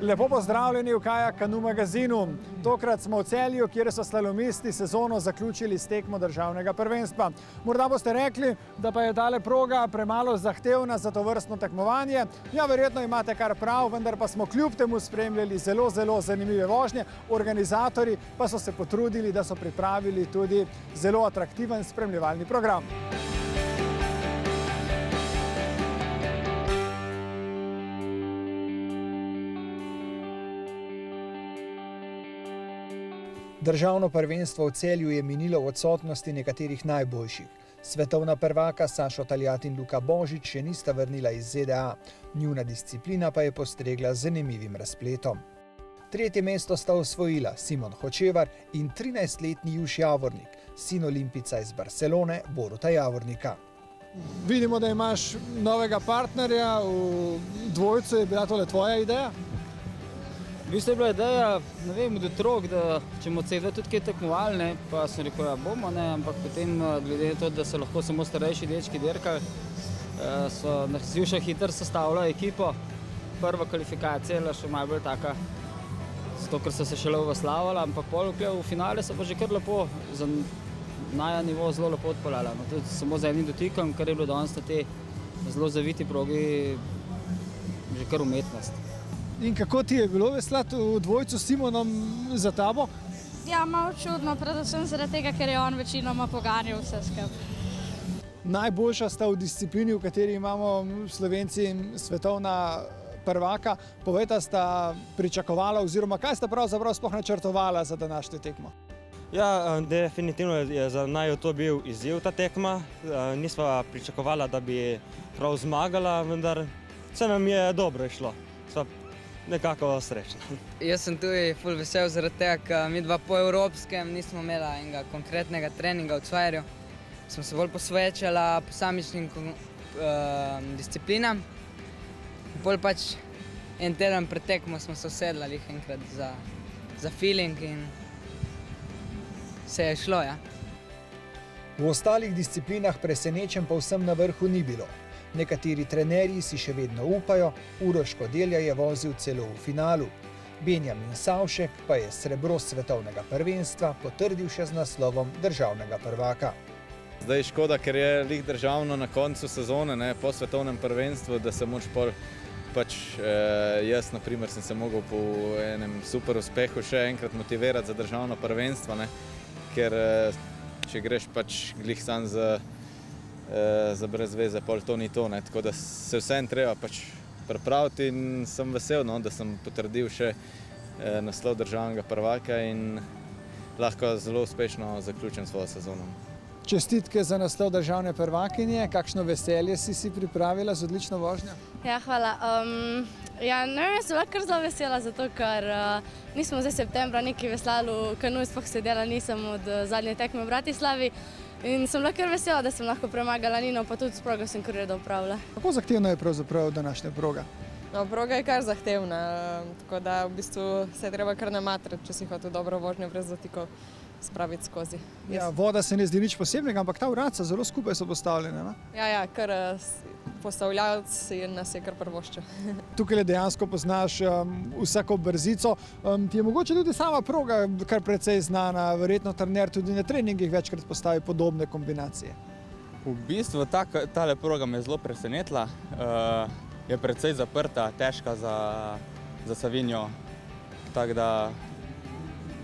Lepo pozdravljeni v Kajak Kanu magazinu. Tokrat smo v Celju, kjer so slalomisti sezono zaključili s tekmo državnega prvenstva. Morda boste rekli, da pa je tale proga premalo zahtevna za tovrstno tekmovanje. Ja, verjetno imate kar prav, vendar pa smo kljub temu spremljali zelo zanimive vožnje. Organizatorji pa so se potrudili, da so pripravili tudi zelo atraktiven spremljevalni program. Državno prvenstvo v Celju je minilo v odsotnosti nekaterih najboljših. Svetovna prvaka Sašo Taljat in Luka Božič še nista vrnila iz ZDA. Njuna disciplina pa je postregla z zanimivim razpletom. Tretje mesto sta osvojila Simon Hočevar in 13-letni Juš Javornik, sin olimpijca iz Barcelone Boruta Javornika. Vidimo, da imaš novega partnerja v dvojcu. Je bila tole tvoja ideja? V bistvu je bila ideja, ne vem, od otrok, da če bomo celo tudi kaj tekmovali, pa sem rekel, ja bomo, ampak potem glede na to, da so lahko samo starejši dečki dirkali, so z Juša hitro sestavila ekipo. Prva kvalifikacija je bila še malo bolj taka, zato ker so se šele uveslavali, ampak pol v finale so pa že kar lepo, za naja nivo zelo lepo odpeljala. Tudi samo z enim dotikom, kar je bilo danes na te zelo zaviti progi, že kar umetnost. In kako ti je bilo veslati v dvojcu s Simonom za tabo? Ja, malo čudno, predvsem zaradi tega, ker je on večinoma poganjal vse skupaj. Najboljša sta v disciplini, v kateri imamo Slovenci svetovna prvaka. Povejta, sta pričakovala oziroma kaj sta pravzaprav sploh načrtovala za današnjo tekmo? Ja, definitivno je za naju to bil izziv ta tekma. Nisva pričakovala, da bi prav zmagala, vendar se nam je dobro išlo. Sva nekako srečna. Jaz sem tudi ful vesel zaradi tega, ker mi dva po evropskem nismo imela enega konkretnega treninga v Cvajru. Smo se bolj posvečala posamičnim disciplinam. Bolj pač en teden pred tekmo smo se usedli enkrat za feeling in se je šlo, ja. V ostalih disciplinah presenečenj povsem na vrhu ni bilo. Nekateri trenerji si še vedno upajo, Uroš Kodelja je vozil celo v finalu. Benjamin Savšek pa je srebro svetovnega prvenstva potrdil še z naslovom državnega prvaka. Zdaj škoda, ker je lih državno na koncu sezone, po svetovnem prvenstvu, da se moč pol, jaz na primer sem se mogel po enem super uspehu še enkrat motivirati za državno prvenstvo, ker če greš glih sam za brez veze, pol to ni to, tako da se vsem treba pripraviti in sem vesel, da sem potrdil še naslov državnega prvaka in lahko zelo uspešno zaključim svojo sezono. Čestitke za naslov državne prvakinje, kakšno veselje si pripravila z odlično vožnjo? Ja, hvala. Jaz sem bila kar zelo vesela, zato ker nismo zdaj septembra nekaj veslali v Kanu, sploh sedela nisem od zadnje tekme v Bratislavi. In sem bila kar vesela, da sem lahko premagala Nino, pa tudi s progo sem kar redo upravila. Kako zahtevna je pravzaprav današnja proga? No, proga je kar zahtevna, tako da v bistvu se je treba kar namatrati, če si hotel dobro vožnjo brez dotikov spraviti skozi. Ja, voda se ne zdi nič posebnega, ampak ta vratca zelo skupaj so postavljene, ne? Ja, kar postavljalc nas je kar prvoščil. Tukaj dejansko poznaš vsako brzico. Ti je mogoče tudi sama proga kar precej znana, verjetno trener tudi na treningih večkrat postavi podobne kombinacije. V bistvu tale proga me je zelo presenetila. Je precej zaprta, težka za Savinjo, tako da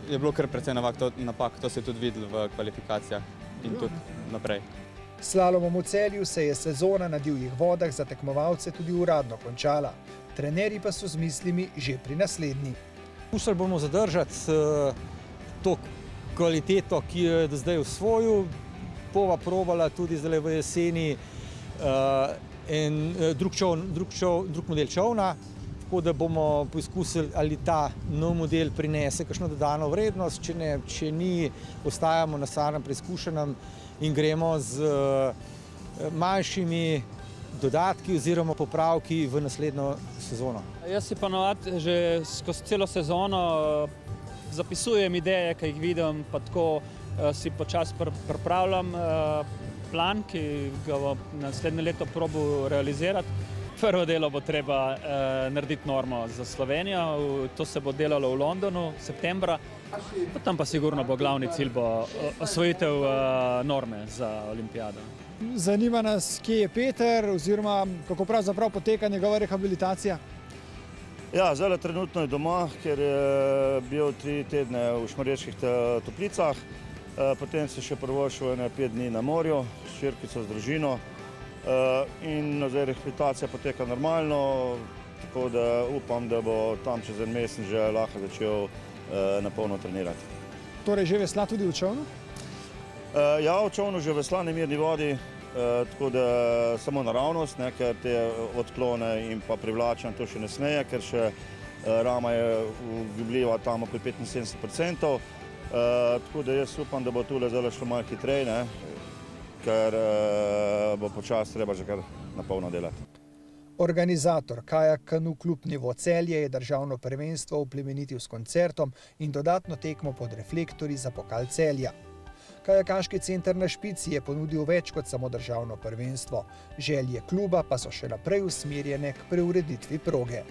je bilo kar precej napak, to se je tudi videlo v kvalifikacijah in tudi naprej. Slalomom v Celju se je sezona na divjih vodah za tekmovalce tudi uradno končala. Trenerji pa so z mislimi že pri naslednji. Poskušali bomo zadržati to kvaliteto, ki jo je do zdaj osvojil. Bova probala tudi zdaj v jeseni drug model čolna, tako da bomo poizkusili, ali ta nov model prinese kakšno dodano vrednost, če ni, ostajamo na starem preizkušenem in gremo z manjšimi dodatki oziroma popravki v naslednjo sezono. Jaz si pa navadi že skozi celo sezono zapisujem ideje, ki jih vidim, pa tako si počasi pripravljam plan, ki ga bom naslednje leto probal realizirati. Prvo delo bo treba narediti normo za Slovenijo, to se bo delalo v Londonu septembra, potem pa sigurno bo glavni cilj osvojitev norme za olimpijado. Zanima nas, kje je Peter oziroma kako pravzaprav poteka njegova rehabilitacija? Ja, zdaj trenutno je doma, ker je bil 3 tedne v Šmarjeških Toplicah, potem se še prvošel 5 dni na morju s hčerkico, z družino in zdaj rehabilitacija poteka normalno, tako da upam, da bo tam čez en mesec že lahko začel na polno trenirati. Torej že vesla tudi v čolnu? Ja, v čolnu že vesla na mirni vodi, tako da samo naravnost, ker te odklone in pa privlačenja to še ne smeje, ker še rama je ugibljiva tam okoli 75%, tako da jaz upam, da bo tule zdaj šlo malo hitreje, ker bo počasi treba že kar na polno delati. Organizator Kajak Kanu klub Nivo Celje je državno prvenstvo oplemenitil s koncertom in dodatno tekmo pod reflektorji za pokal Celja. Kajakaški center na Špici je ponudil več kot samo državno prvenstvo. Želje kluba pa so še naprej usmerjene k preureditvi proge.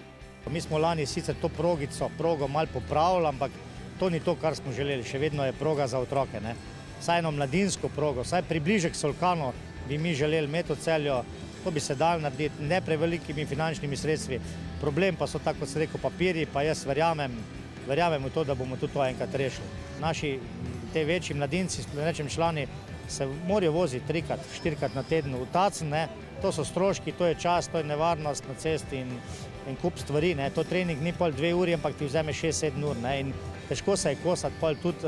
Mi smo lani sicer to progo malo popravili, ampak to ni to, kar smo želeli. Še vedno je proga za otroke. Vsaj eno mladinsko progo, vsaj približek Solkanu bi mi želeli imeti v Celju. To bi se dalo narediti ne prevelikimi finančnimi sredstvi. Problem pa so, tako kot se rekel, papirji, pa jaz verjamem v to, da bomo tudi to enkrat rešili. Naši te večji mladinci, člani, se morajo voziti 3-krat, 4-krat na teden v Tacen. To so stroški, to je čas, to je nevarnost na cesti in kup stvari. To trening ni pol 2 uri, ampak ti vzame 6-7 ur. In težko se je kosati pol tudi,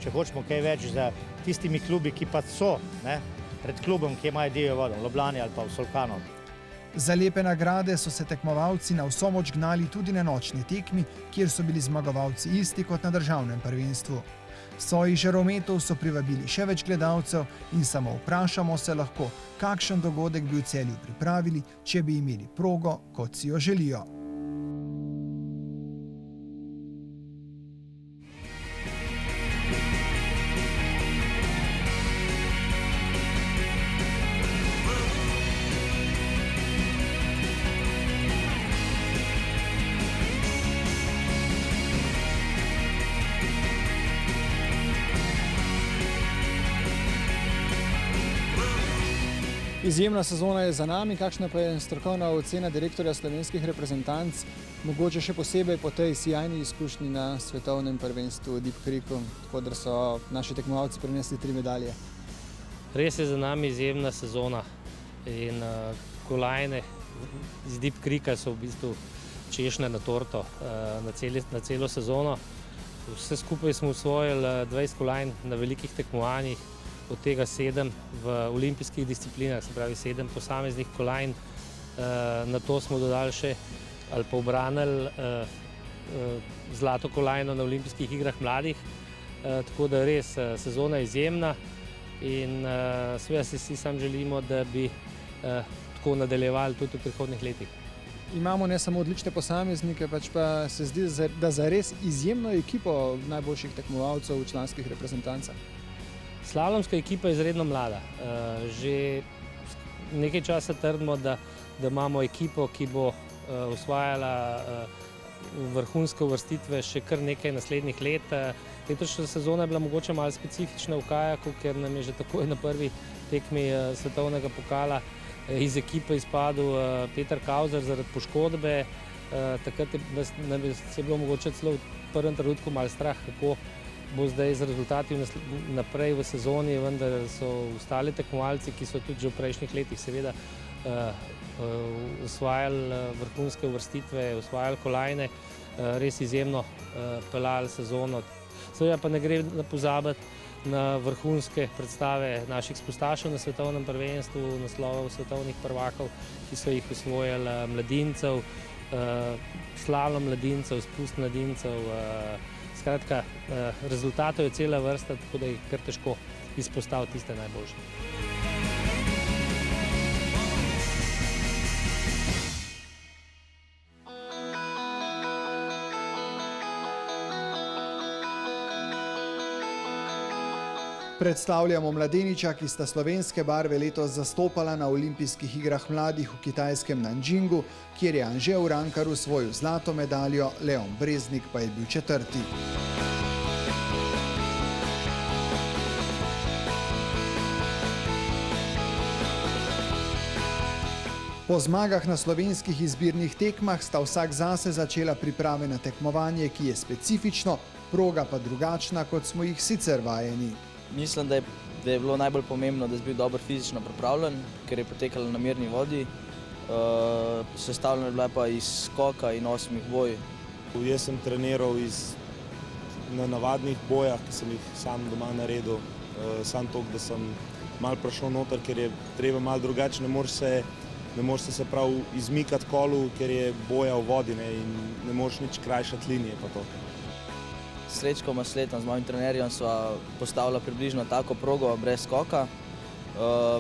če hočemo kaj več, za tistimi klubi, ki pa so pred klubom, ki imajo divjo vodo, v Ljubljani ali pa v Solkanu. Za lepe nagrade so se tekmovalci na vso moč gnali tudi na nočni tekmi, kjer so bili zmagovalci isti kot na državnem prvenstvu. Svojih žarometov so privabili še več gledalcev in samo vprašamo se lahko, kakšen dogodek bi v Celju pripravili, če bi imeli progo, kot si jo želijo. Izjemna sezona je za nami, kakšna pa je strokovna ocena direktorja slovenskih reprezentanc, mogoče še posebej po tej sijajni izkušnji na svetovnem prvenstvu v Deep Creeku, tako da so naši tekmovalci prinesli 3 medalje. Res je za nami izjemna sezona in kolajne iz Deep Creeka so v bistvu češnja na torto na celo sezono. Vse skupaj smo osvojili 20 kolajn na velikih tekmovanjih, od tega 7 v olimpijskih disciplinah, se pravi 7 posameznih kolajn. Na to smo dodali še ali pa obranili zlato kolajno na olimpijskih igrah mladih. Tako da res sezona je izjemna in seveda si vsi sam želimo, da bi tako nadaljevali tudi v prihodnjih letih. Imamo ne samo odlične posameznike, pač pa se zdi, da za res izjemno ekipo najboljših tekmovalcev v članskih reprezentancah. Slalomska ekipa je izredno mlada. Že nekaj časa trdimo, da imamo ekipo, ki bo osvajala vrhunske uvrstitve še kar nekaj naslednjih let. Letošnja sezona je bila mogoče malo specifična v kajaku, ker nam je že takoj na prvi tekmi svetovnega pokala iz ekipe izpadel Peter Kauzer zaradi poškodbe. Takrat nam je bilo mogoče celo v prvem trenutku malo strah, kako bo zdaj z rezultati naprej v sezoni, vendar so ostali tekmovalci, ki so tudi že v prejšnjih letih seveda osvajali vrhunske uvrstitve, osvajali kolajne, res izjemno peljali sezono. Seveda pa ne gre pozabiti na vrhunske predstave naših spustašev na svetovnem prvenstvu, naslovov svetovnih prvakov, ki so jih osvojili mladincev, slalom mladincev, spust mladincev. Skratka, rezultatov je cela vrsta, tako da je kar težko izpostaviti tiste najboljše. Predstavljamo mladeniča, ki sta slovenske barve letos zastopala na olimpijskih igrah mladih v kitajskem Nanjingu, kjer je Anže Urankar osvojil zlato medaljo, Leon Breznik pa je bil 4. Po zmagah na slovenskih izbirnih tekmah sta vsak zase začela priprave na tekmovanje, ki je specifično, proga pa drugačna, kot smo jih sicer vajeni. Mislim, da je bilo najbolj pomembno, da si bil dobro fizično pripravljen, ker je potekalo na mirni vodi. Sestavljena je bila pa iz skoka in 8 boj. Jaz sem treniral na navadnih bojah, ki sem jih sam doma naredil. Sam toliko, da sem malo prišel noter, ker je treba malo drugače. Ne moreš se prav izmikati kolu, ker je boja v vodi in ne moreš nič krajšati linije pa to. Srečko Masletom, z mojim trenerjem, sva postavila približno tako progo brez skoka.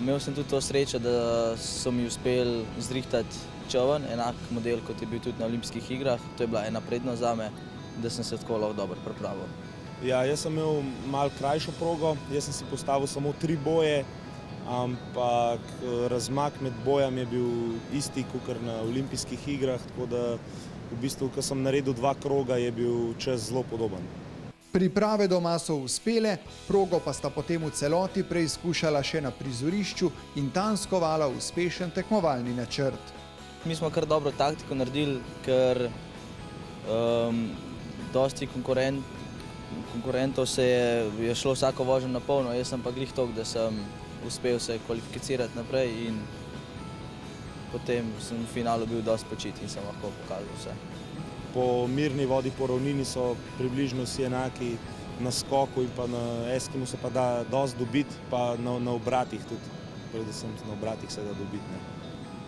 Imel sem tudi to srečo, da so mi uspeli zrihtati čoln, enak model, kot je bil tudi na olimpijskih igrah. To je bila ena prednost zame, da sem se tako lahko dobro pripravil. Ja, jaz sem imel malo krajšo progo, jaz sem si postavil samo 3 boje, ampak razmak med bojami je bil isti, kot na olimpijskih igrah, tako da v bistvu, ko sem naredil 2 kroga, je bil čas zelo podoben. Priprave doma so uspele, progo pa sta potem v celoti preizkušala še na prizorišču in tam skovala uspešen tekmovalni načrt. Mi smo kar dobro taktiko naredili, ker dosti konkurentov je šlo vsako vožnjo na polno, jaz sem pa glih toliko, da sem uspel se kvalificirati naprej in potem sem v finalu bil dosti počit in sem lahko pokazal vse. Po mirni vodi, po ravnini so približno vsi enaki, na skoku in pa na Eskimo se pa da dosti dobiti, pa na obratih tudi, predvsem na obratih se da dobiti.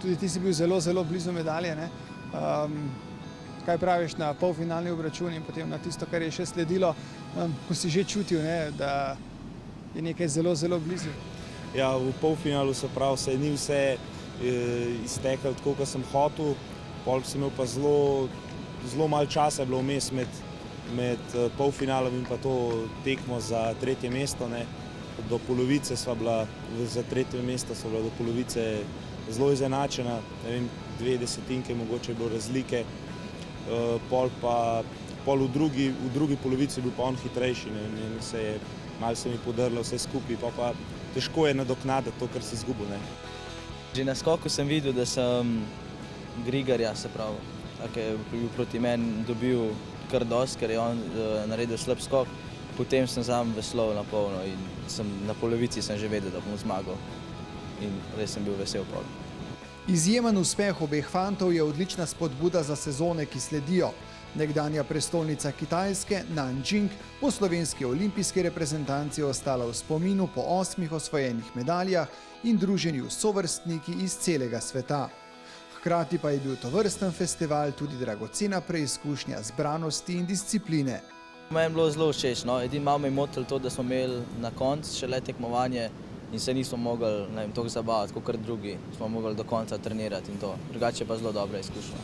Tudi ti si bil zelo, zelo blizu medalje, ne? Kaj praviš na polfinalni obračun in potem na tisto, kar je še sledilo, ko si že čutil, ne, da je nekaj zelo, zelo blizu? Ja, v polfinalu se pravi, se ni vse izteklo tako, kot sem hotel, pol sem imel pa zelo malo časa je bilo vmes med polfinalom in pa to tekmo za 3. mesto. Do polovice sva bila, za 3. mesto sva bila do polovice zelo izenačena, ne vem, 2 desetinke mogoče je bilo razlike, pol v drugi polovici je bil pa on hitrejši in malo se mi podrlo vse skupaj, pa težko je nadoknaditi to, kar si izgubil. Že na skoku sem videl, da sem Grigarja, se pravi, ki je bil proti meni, dobil kar dosti, ker je on naredil slab skok. Potem sem sam veslal na polno in na polovici sem že vedel, da bom zmagal in res sem bil vesel pol. Izjemen uspeh obeh fantov je odlična spodbuda za sezone, ki sledijo. Nekdanja prestolnica Kitajske, Nanjing, po slovenski olimpijski reprezentanci ostala v spominu po 8 osvojenih medaljah in druženju s sovrstniki iz celega sveta. Hkrati pa je bil tovrsten festival tudi dragocena preizkušnja zbranosti in discipline. Meni je bilo zelo všeč, edino malo me je motilo to, da smo imeli na koncu šele tekmovanje in se nismo mogli toliko zabavati, kot drugi. Smo mogli do konca trenirati in to. Drugače pa zelo dobra izkušnja.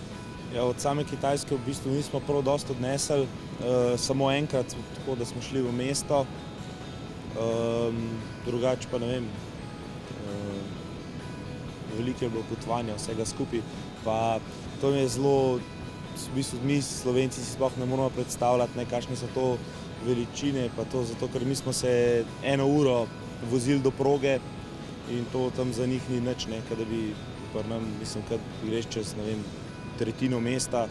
Ja, od same Kitajske v bistvu nismo prav dosti odnesli, samo enkrat, tako da smo šli v mesto. Drugače pa ne vem, veliko je bilo potovanja vsega skupaj. Pa to mi je zelo, v bistvu mi Slovenci si sploh ne moramo predstavljati, kakšne so to veličine, pa to zato, ker mi smo se 1 uro vozili do proge in to tam za njih ni nič, da bi pri nam, mislim, kad greš čez, ne vem, tretjino mesta,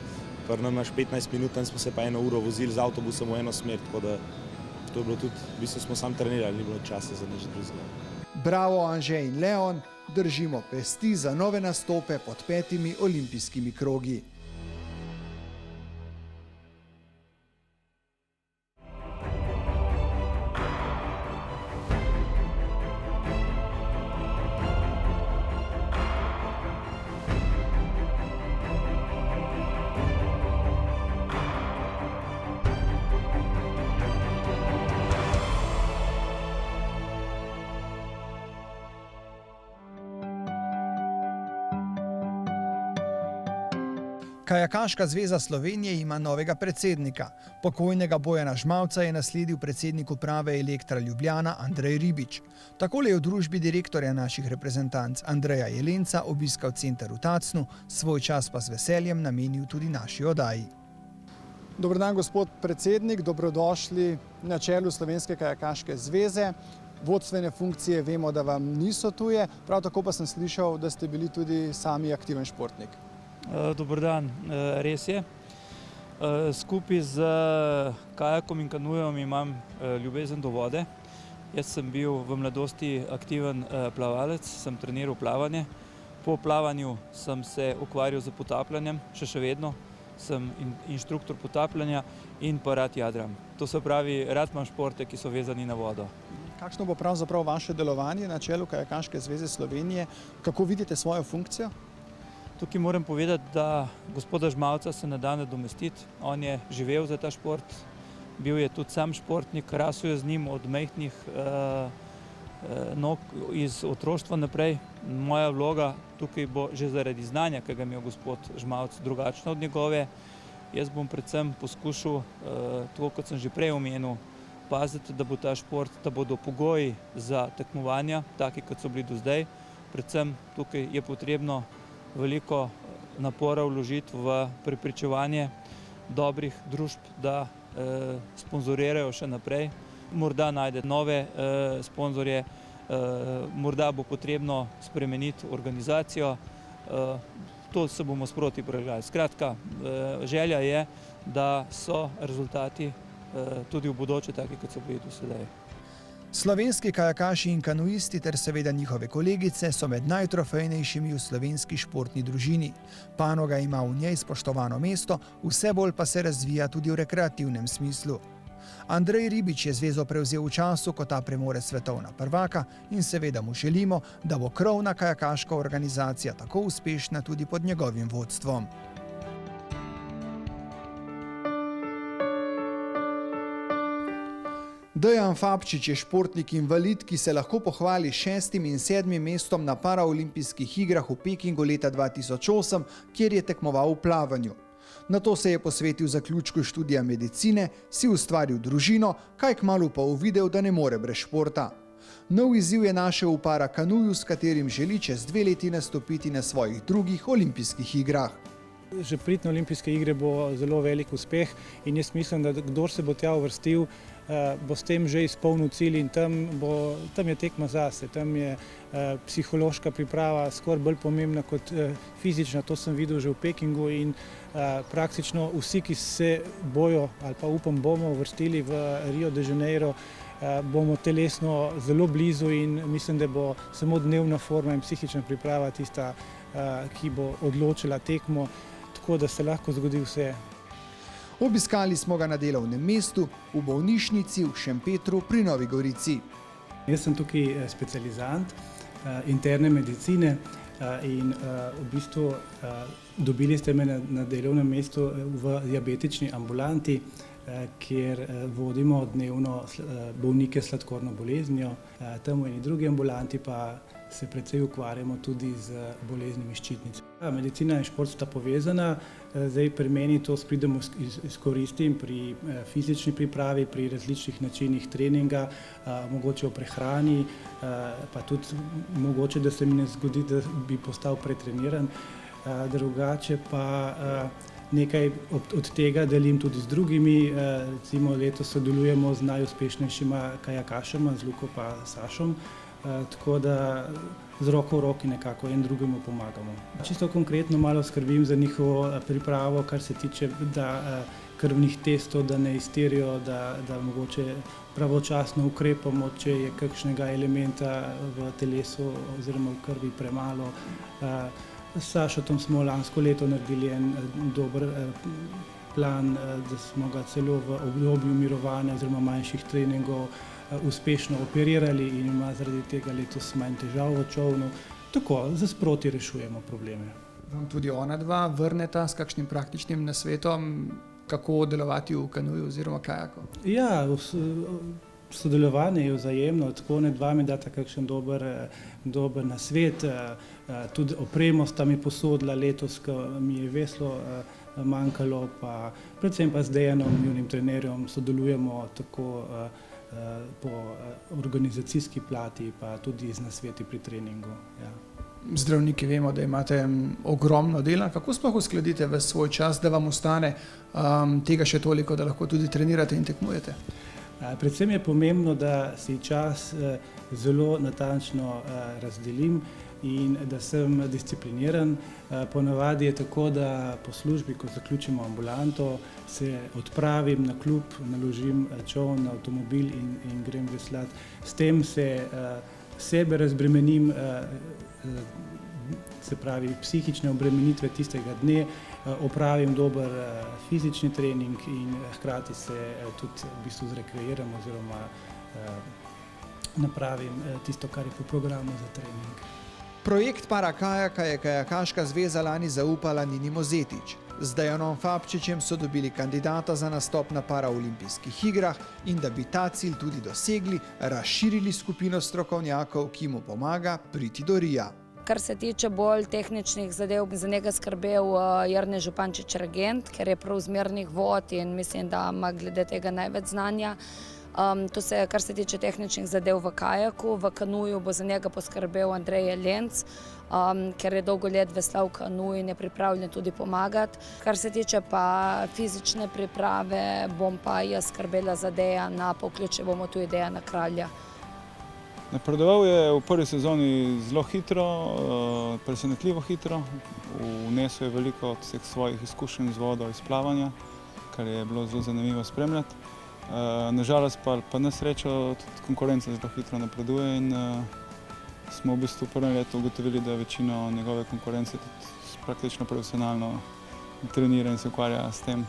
pri nam imaš 15 minut, tam smo se pa 1 uro vozili z avtobusom v eno smer, tako da to je bilo tudi, v bistvu smo sam trenirali, ni bilo časa za nič drugega. Bravo Anže in Leon, držimo pesti za nove nastope pod 5 olimpijskimi krogi. Kajakaška zveza Slovenije ima novega predsednika. Pokojnega Bojana Žmavca je nasledil predsednik uprave Elektra Ljubljana Andrej Ribič. Takole je v družbi direktorja naših reprezentanc Andreja Jelenca obiskal center v Tacnu, svoj čas pa z veseljem namenil tudi naši oddaji. Dober dan, gospod predsednik, dobrodošli na čelu Slovenske kajakaške zveze. Vodstvene funkcije vemo, da vam niso tuje, prav tako pa sem slišal, da ste bili tudi sami aktiven športnik. Dober dan, res je. Skupaj z kajakom in kanujem imam ljubezen do vode. Jaz sem bil v mladosti aktiven plavalec, sem treniral plavanje. Po plavanju sem se ukvarjal z potapljanjem, še vedno. Sem inštruktor potapljanja in pa rad jadram. To se pravi, rad imam športe, ki so vezani na vodo. Kakšno bo pravzaprav vaše delovanje na čelu Kajakaške zveze Slovenije? Kako vidite svojo funkcijo? Tukaj moram povedati, da gospoda Žmavca se ne da nadomestiti. On je živel za ta šport, bil je tudi sam športnik, rasel je z njim od majhnih nog iz otroštva naprej. Moja vloga tukaj bo že zaradi znanja, ki ga ima gospod Žmavc, drugačna od njegove. Jaz bom predvsem poskušal, tako kot sem že prej omenil, paziti, da bo ta šport, da bodo pogoji za tekmovanja, taki kot so bili do zdaj. Predvsem tukaj je potrebno veliko napora vložiti v prepričevanje dobrih družb, da sponzorirajo še naprej. Morda najde nove sponzorje, morda bo potrebno spremeniti organizacijo. To se bomo sproti pregledali. Skratka, želja je, da so rezultati tudi v bodoče taki, kot so bili do sedaj. Slovenski kajakaši in kanuisti ter seveda njihove kolegice so med najtrofejnejšimi v slovenski športni družini. Panoga ima v njej spoštovano mesto, vse bolj pa se razvija tudi v rekreativnem smislu. Andrej Ribič je zvezo prevzel v času, ko ta premore svetovna prvaka in seveda mu želimo, da bo krovna kajakaška organizacija tako uspešna tudi pod njegovim vodstvom. Dejan Fabčič je športnik invalid, ki se lahko pohvali 6. in 7. mestom na paraolimpijskih igrah v Pekingu leta 2008, kjer je tekmoval v plavanju. Nato se je posvetil zaključku študija medicine, si ustvaril družino, kaj kmalu pa uvidel, da ne more brez športa. Nov izziv je našel v parakanuju, s katerim želi čez 2 leti nastopiti na svojih drugih olimpijskih igrah. Že priti na olimpijske igre bo zelo velik uspeh in jaz mislim, da kdor se bo tja uvrstil, bo s tem že izpolnil cilj in tam je tekma zase, tam je psihološka priprava skoraj bolj pomembna kot fizična, to sem videl že v Pekingu in praktično vsi, ki se bojo ali pa upam bomo uvrstili v Rio de Janeiro, bomo telesno zelo blizu in mislim, da bo samo dnevna forma in psihična priprava tista, ki bo odločila tekmo, tako da se lahko zgodi vse. Obiskali smo ga na delovnem mestu, v bolnišnici v Šempetru pri Novi Gorici. Jaz sem tukaj specializant interne medicine in v bistvu dobili ste me na delovnem mestu v diabetični ambulanti, kjer vodimo dnevno bolnike s sladkorno boleznijo. Tam v eni drugi ambulanti pa se precej ukvarjamo tudi z boleznimi ščitnic. Medicina in šport sta povezana, zdaj pri meni to pridemo izkoristim pri fizični pripravi, pri različnih načinih treninga, mogoče v prehrani, pa tudi mogoče, da se mi ne zgodi, da bi postal pretreniran. Drugače pa nekaj od tega delim tudi z drugimi, recimo letos sodelujemo z najuspešnejšima kajakašema, z Luko pa Sašom, tako da z roko v roki nekako en drugemu pomagamo. Čisto konkretno malo skrbim za njihovo pripravo, kar se tiče krvnih testov, da ne izterijo, da mogoče pravočasno ukrepamo, če je kakšnega elementa v telesu oziroma v krvi premalo. S Sašotom smo lansko leto naredili en dober plan, da smo ga celo v obdobju mirovanja oziroma manjših treningov uspešno operirali in ima zaradi tega letos manj težav v čolnu. Tako, za sproti rešujemo probleme. Vam tudi ona dva vrneta s kakšnim praktičnim nasvetom, kako delovati v kanuju oziroma kajaku? Ja, Sodelovanje je vzajemno, tako ne dva mi data kakšen dober nasvet, tudi opremo sta mi posodila letos, ko mi je veslo manjkalo, pa predvsem pa z Dejanom, njunim trenerjem, sodelujemo tako po organizacijski plati, pa tudi z nasveti pri treningu. Ja. Zdravniki vemo, da imate ogromno dela. Kako sploh uskladite v svoj čas, da vam ostane tega še toliko, da lahko tudi trenirate in tekmujete? Predvsem je pomembno, da si čas zelo natančno razdelim in da sem discipliniran. Ponavadi je tako, da po službi, ko zaključimo ambulanto, se odpravim na klub, naložim čoln na avtomobil in grem veslat. S tem se sebe razbremenim, se pravi psihične obremenitve tistega dne, opravim dober fizični trening in hkrati se tudi v bistvu zrekreiram oziroma napravim tisto, kar je po programu za trening. Projekt parakajaka je Kajakaška zveza lani zaupala Nini Mozetič. Z Dejanom Fabčičem so dobili kandidata za nastop na paraolimpijskih igrah in da bi ta cilj tudi dosegli, razširili skupino strokovnjakov, ki mu pomaga priti do Rija. Kar se tiče bolj tehničnih zadev, bi za njega skrbel Jernej Župančič-Regent, ker je prav zmernih vod in mislim, da ima glede tega največ znanja. To se, kar se tiče tehničnih zadev v kajaku, v kanuju bo za njega poskrbel Andrej Lenc, ker je dolgo let veslal kanuj in je pripravljen tudi pomagati. Kar se tiče pa fizične priprave, bom pa jaz skrbela za Dejana, pa vključili bomo tudi Dejana Kralja. Napredoval je v prvi sezoni zelo hitro, presenetljivo hitro. Vnesel je veliko od vseh svojih izkušenj z vodo iz plavanja, kar je bilo zelo zanimivo spremljati. Nažalost pa na srečo tudi konkurenca zelo hitro napreduje in smo v bistvu v prvem letu ugotovili, da večino njegove konkurence tudi praktično profesionalno trenira in se ukvarja s tem.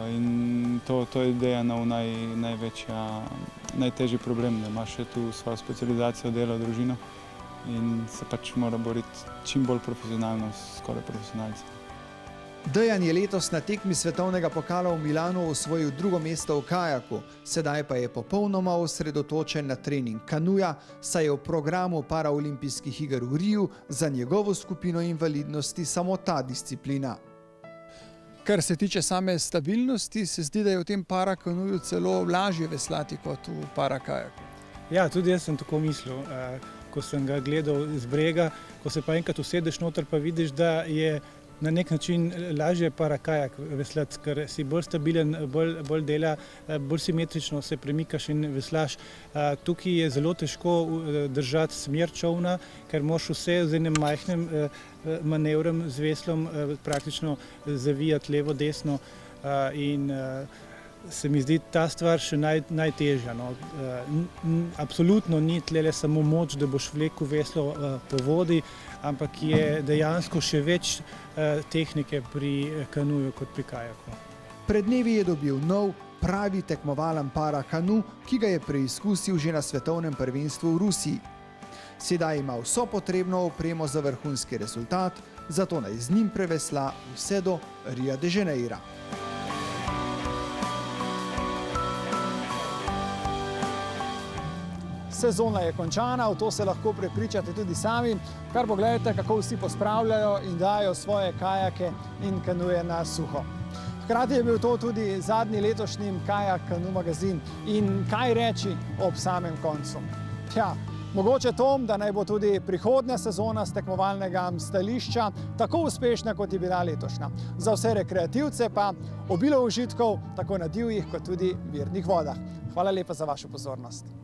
In to je Dejanov najtežji problem, da ima še tu svojo specializacijo, delo, družino in se pač mora boriti čim bolj profesionalno, skoraj profesionalci. Dejan je letos na tekmi svetovnega pokala v Milanu osvojil drugo mesto v kajaku, sedaj pa je popolnoma osredotočen na trening kanuja, saj je v programu paraolimpijskih iger v Riju za njegovo skupino invalidnosti samo ta disciplina. Kar se tiče same stabilnosti, se zdi, da je v tem parakanuju celo lažje veslati kot v parakajaku. Ja, tudi jaz sem tako mislil, ko sem ga gledal z brega, ko se pa enkrat usedeš noter, pa vidiš, da je na nek način lažje parakajak veslati, ker si bolj stabilen, bolj dela, bolj simetrično se premikaš in veslaš. Tukaj je zelo težko držati smer čolna, ker moraš vse z enim majhnim manevrem z veslom praktično zavijati levo, desno in se mi zdi ta stvar še najtežja. Absolutno ni tlele samo moč, da boš vlekel veslo po vodi, ampak je dejansko še več tehnike pri kanuju kot pri kajaku. Pred dnevi je dobil nov, pravi tekmovalen parakanu, ki ga je preizkusil že na svetovnem prvenstvu v Rusiji. Sedaj ima vso potrebno opremo za vrhunski rezultat, zato naj z njim prevesla vse do Ria de Janeira. Sezona je končana, v to se lahko prepričate tudi sami, kar pogledajte, kako vsi pospravljajo in dajo svoje kajake in kanuje na suho. Hkrati je bil to tudi zadnji letošnji Kajak Kanu magazin in kaj reči ob samem koncu. Tja, mogoče to, da naj bo tudi prihodnja sezona s tekmovalnega stališča tako uspešna, kot je bila letošnja. Za vse rekreativce pa obilo užitkov tako na divjih kot tudi mirnih vodah. Hvala lepa za vašo pozornost.